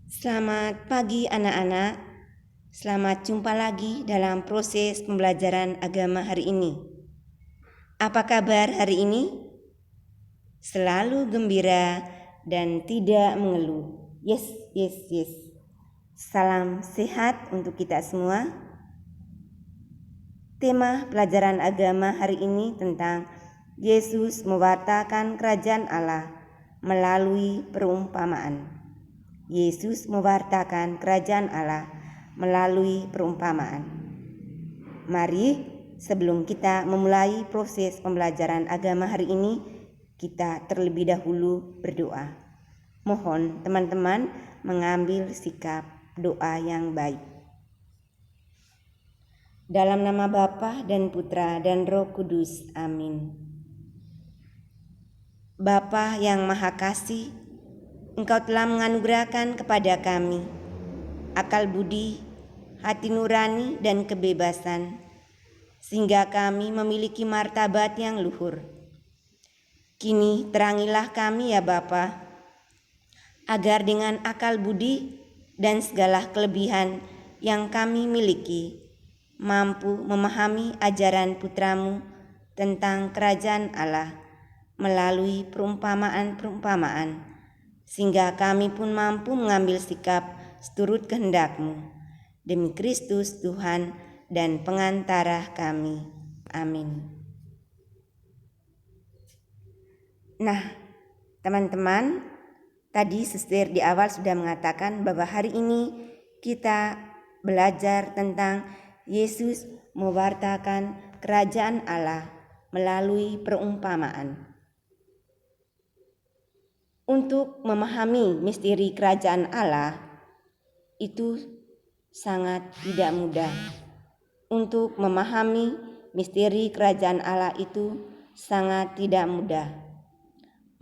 Selamat pagi anak-anak. Selamat jumpa lagi dalam proses pembelajaran agama hari ini. Apa kabar hari ini? Selalu gembira dan tidak mengeluh. Yes. Salam sehat untuk kita semua. Tema pelajaran agama hari ini tentang Yesus mewartakan kerajaan Allah melalui perumpamaan. Yesus mewartakan kerajaan Allah melalui perumpamaan. Mari sebelum kita memulai proses pembelajaran agama hari ini, kita terlebih dahulu berdoa. Mohon teman-teman mengambil sikap doa yang baik. Dalam nama Bapa dan Putra dan Roh Kudus. Amin. Bapa yang Maha Kasih, Engkau telah menganugerahkan kepada kami akal budi, hati nurani, dan kebebasan, sehingga kami memiliki martabat yang luhur. Kini terangilah kami ya Bapa, agar dengan akal budi dan segala kelebihan yang kami miliki, mampu memahami ajaran Putramu tentang kerajaan Allah melalui perumpamaan-perumpamaan, sehingga kami pun mampu mengambil sikap seturut kehendak-Mu. Demi Kristus Tuhan dan pengantara kami. Amin. Nah, teman-teman, tadi Sister di awal sudah mengatakan bahwa hari ini kita belajar tentang Yesus mewartakan kerajaan Allah melalui perumpamaan. Untuk memahami misteri kerajaan Allah itu sangat tidak mudah. Untuk memahami misteri kerajaan Allah itu sangat tidak mudah.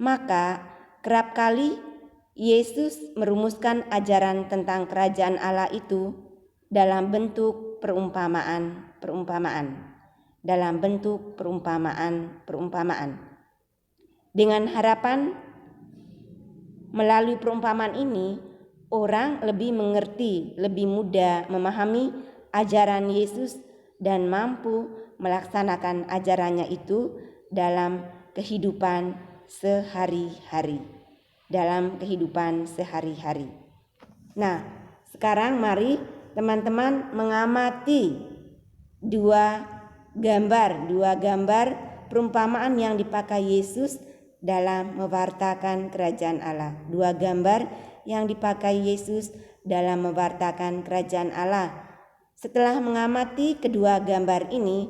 Maka kerap kali Yesus merumuskan ajaran tentang kerajaan Allah itu dalam bentuk perumpamaan. Dalam bentuk perumpamaan. Dengan harapan melalui perumpamaan ini, orang lebih mengerti, lebih mudah memahami ajaran Yesus dan mampu melaksanakan ajarannya itu dalam kehidupan sehari-hari. Nah, sekarang mari teman-teman mengamati dua gambar perumpamaan yang dipakai Yesus dalam mewartakan kerajaan Allah. Dua gambar yang dipakai Yesus dalam mewartakan kerajaan Allah. Setelah mengamati kedua gambar ini,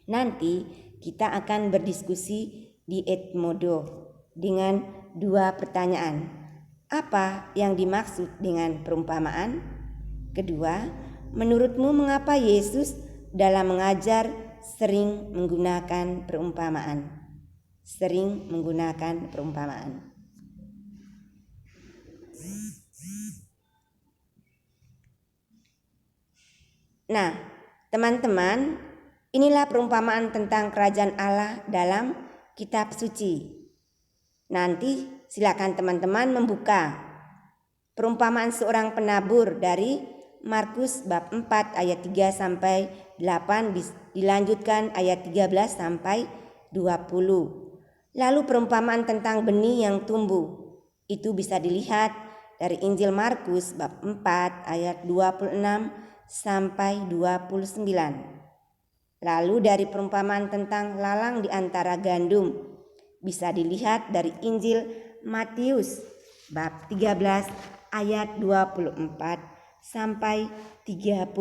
nanti kita akan berdiskusi di Edmodo dengan dua pertanyaan. Apa yang dimaksud dengan perumpamaan? Kedua, menurutmu mengapa Yesus dalam mengajar sering menggunakan perumpamaan? Nah, teman-teman, inilah perumpamaan tentang kerajaan Allah dalam kitab suci. Nanti silakan teman-teman membuka perumpamaan seorang penabur dari Markus bab 4 ayat 3 sampai 8, dilanjutkan ayat 13 sampai 20. Lalu perumpamaan tentang benih yang tumbuh, itu bisa dilihat dari Injil Markus bab 4 ayat 26 sampai 29. Lalu dari perumpamaan tentang lalang di antara gandum, bisa dilihat dari Injil Matius bab 13 ayat 24 sampai 30.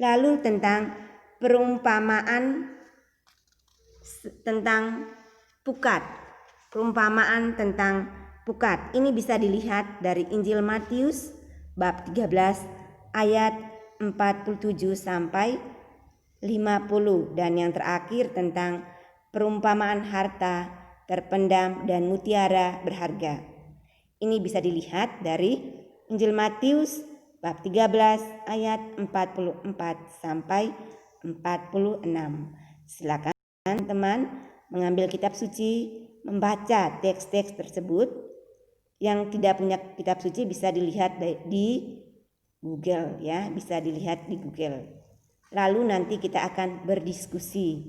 Lalu tentang perumpamaan tentang pukat. Perumpamaan tentang pukat ini bisa dilihat dari Injil Matius bab 13 ayat 47 sampai 50, dan yang terakhir tentang perumpamaan harta terpendam dan mutiara berharga. Ini bisa dilihat dari Injil Matius bab 13 ayat 44 sampai 46. Silakan teman mengambil kitab suci, membaca teks-teks tersebut. yang tidak punya kitab suci bisa dilihat di Google ya, bisa dilihat di Google. Lalu nanti kita akan berdiskusi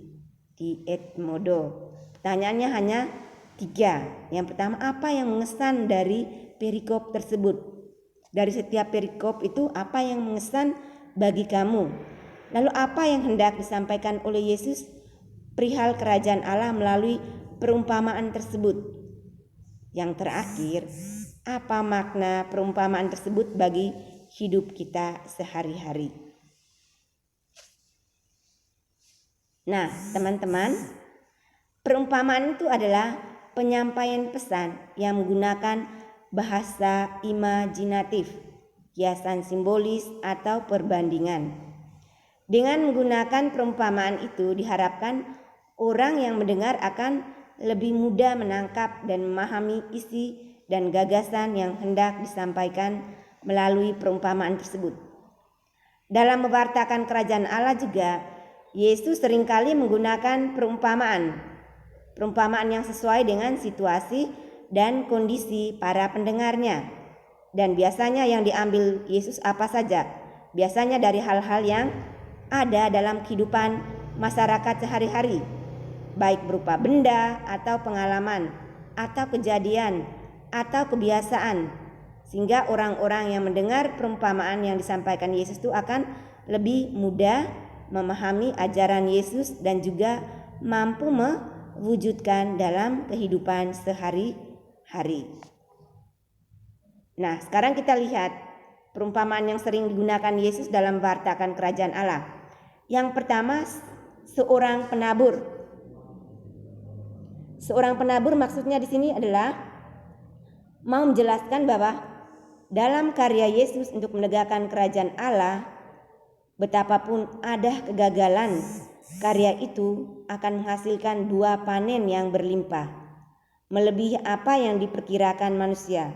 di Edmodo. Pertanyaannya hanya 3. Yang pertama, apa yang mengesan dari perikop tersebut? Dari setiap perikop itu apa yang mengesan bagi kamu? Lalu apa yang hendak disampaikan oleh Yesus perihal kerajaan Allah melalui perumpamaan tersebut? Yang terakhir, apa makna perumpamaan tersebut bagi hidup kita sehari-hari? Nah, teman-teman, perumpamaan itu adalah penyampaian pesan yang menggunakan bahasa imajinatif, kiasan simbolis atau perbandingan. Dengan menggunakan perumpamaan itu diharapkan orang yang mendengar akan lebih mudah menangkap dan memahami isi dan gagasan yang hendak disampaikan melalui perumpamaan tersebut. Dalam mewartakan kerajaan Allah juga, Yesus seringkali menggunakan perumpamaan yang sesuai dengan situasi dan kondisi para pendengarnya. Dan biasanya yang diambil Yesus apa saja? Biasanya dari hal-hal yang ada dalam kehidupan masyarakat sehari-hari, baik berupa benda atau pengalaman atau kejadian atau kebiasaan, sehingga orang-orang yang mendengar perumpamaan yang disampaikan Yesus itu akan lebih mudah memahami ajaran Yesus dan juga mampu mewujudkan dalam kehidupan sehari-hari. Nah, sekarang kita lihat perumpamaan yang sering digunakan Yesus dalam mewartakan kerajaan Allah. Yang pertama, seorang penabur. Seorang penabur maksudnya di sini adalah mau menjelaskan bahwa dalam karya Yesus untuk menegakkan kerajaan Allah, betapapun ada kegagalan, karya itu akan menghasilkan 2 panen yang berlimpah, melebihi apa yang diperkirakan manusia.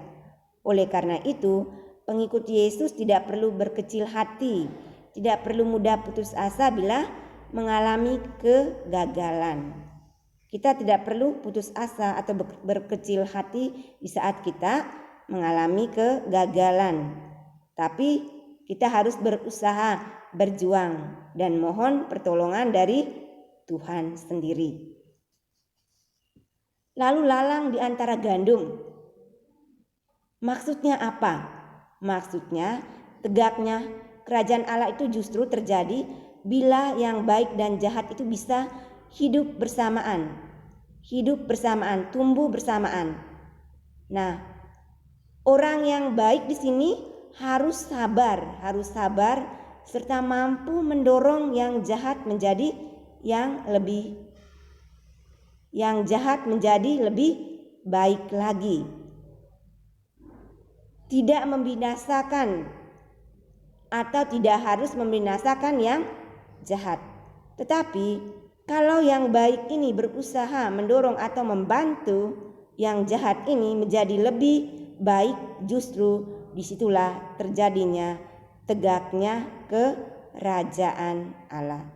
Oleh karena itu, pengikut Yesus tidak perlu berkecil hati, tidak perlu mudah putus asa bila mengalami kegagalan. Kita tidak perlu putus asa atau berkecil hati di saat kita mengalami kegagalan. Tapi kita harus berusaha, berjuang, dan mohon pertolongan dari Tuhan sendiri. Lalu lalang di antara gandum. Maksudnya apa? Maksudnya tegaknya kerajaan Allah itu justru terjadi bila yang baik dan jahat itu bisa hidup bersamaan, tumbuh bersamaan. Nah, orang yang baik di sini harus sabar serta mampu mendorong yang jahat menjadi lebih baik lagi. Tidak membinasakan atau tidak harus membinasakan yang jahat. Tetapi kalau yang baik ini berusaha mendorong atau membantu yang jahat ini menjadi lebih baik, justru disitulah terjadinya tegaknya kerajaan Allah.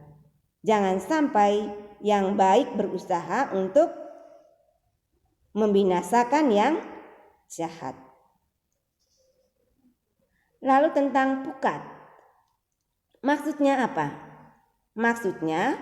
Jangan sampai yang baik berusaha untuk membinasakan yang jahat. Lalu tentang pukat. Maksudnya apa? Maksudnya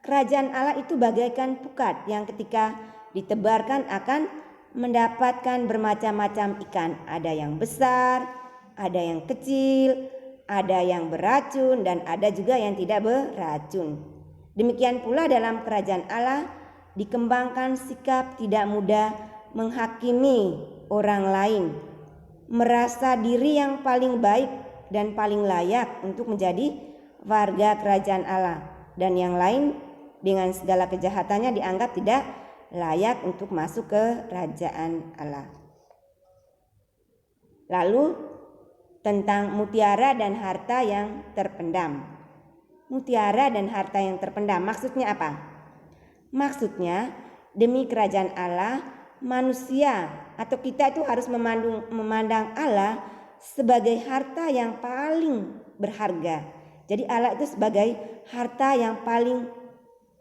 kerajaan Allah itu bagaikan pukat yang ketika ditebarkan akan mendapatkan bermacam-macam ikan. Ada yang besar, ada yang kecil, ada yang beracun, dan ada juga yang tidak beracun. Demikian pula dalam kerajaan Allah dikembangkan sikap tidak mudah menghakimi orang lain, merasa diri yang paling baik dan paling layak untuk menjadi warga kerajaan Allah, dan yang lain dengan segala kejahatannya dianggap tidak layak untuk masuk ke kerajaan Allah. Lalu tentang mutiara dan harta yang terpendam. Mutiara dan harta yang terpendam maksudnya apa? Maksudnya demi kerajaan Allah, manusia atau kita itu harus memandang Allah sebagai harta yang paling berharga. Jadi Allah itu sebagai harta yang paling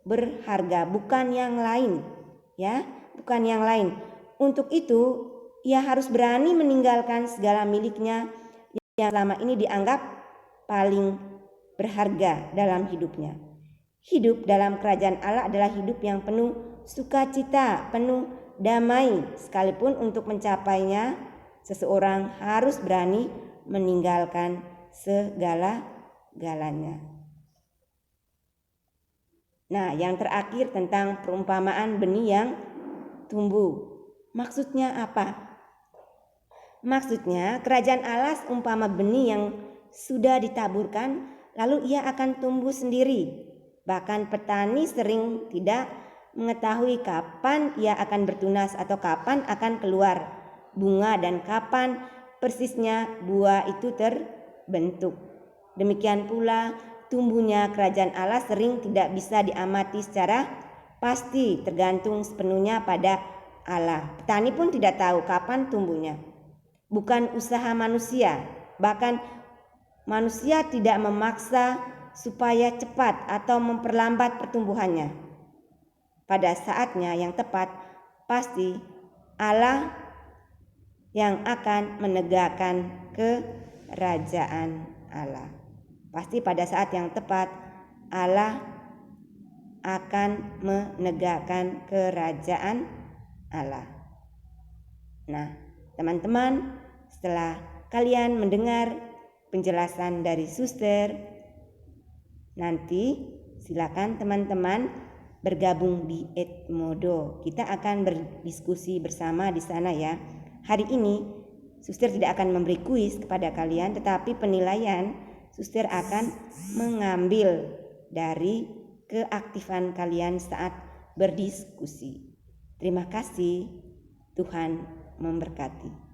berharga, bukan yang lain, ya, bukan yang lain. Untuk itu ia harus berani meninggalkan segala miliknya yang selama ini dianggap paling berharga dalam hidupnya. Hidup dalam kerajaan Allah adalah hidup yang penuh sukacita, penuh damai. Sekalipun untuk mencapainya, seseorang harus berani meninggalkan segala-galanya. Nah, yang terakhir tentang perumpamaan benih yang tumbuh. Maksudnya apa? Maksudnya kerajaan Allah umpama benih yang sudah ditaburkan, lalu ia akan tumbuh sendiri. Bahkan petani sering tidak mengetahui kapan ia akan bertunas atau kapan akan keluar bunga dan kapan persisnya buah itu terbentuk. Demikian pula tumbuhnya kerajaan Allah sering tidak bisa diamati secara pasti, tergantung sepenuhnya pada Allah. Petani pun tidak tahu kapan tumbuhnya. Bukan usaha manusia, bahkan manusia tidak memaksa supaya cepat atau memperlambat pertumbuhannya. Pada saatnya yang tepat, pasti Allah yang akan menegakkan kerajaan Allah. Pasti pada saat yang tepat Allah akan menegakkan kerajaan Allah. Nah, teman-teman, setelah kalian mendengar penjelasan dari suster, nanti silakan teman-teman bergabung di Edmodo. Kita akan berdiskusi bersama di sana ya. Hari ini suster tidak akan memberi kuis kepada kalian, tetapi penilaian suster akan mengambil dari keaktifan kalian saat berdiskusi. Terima kasih. Tuhan memberkati.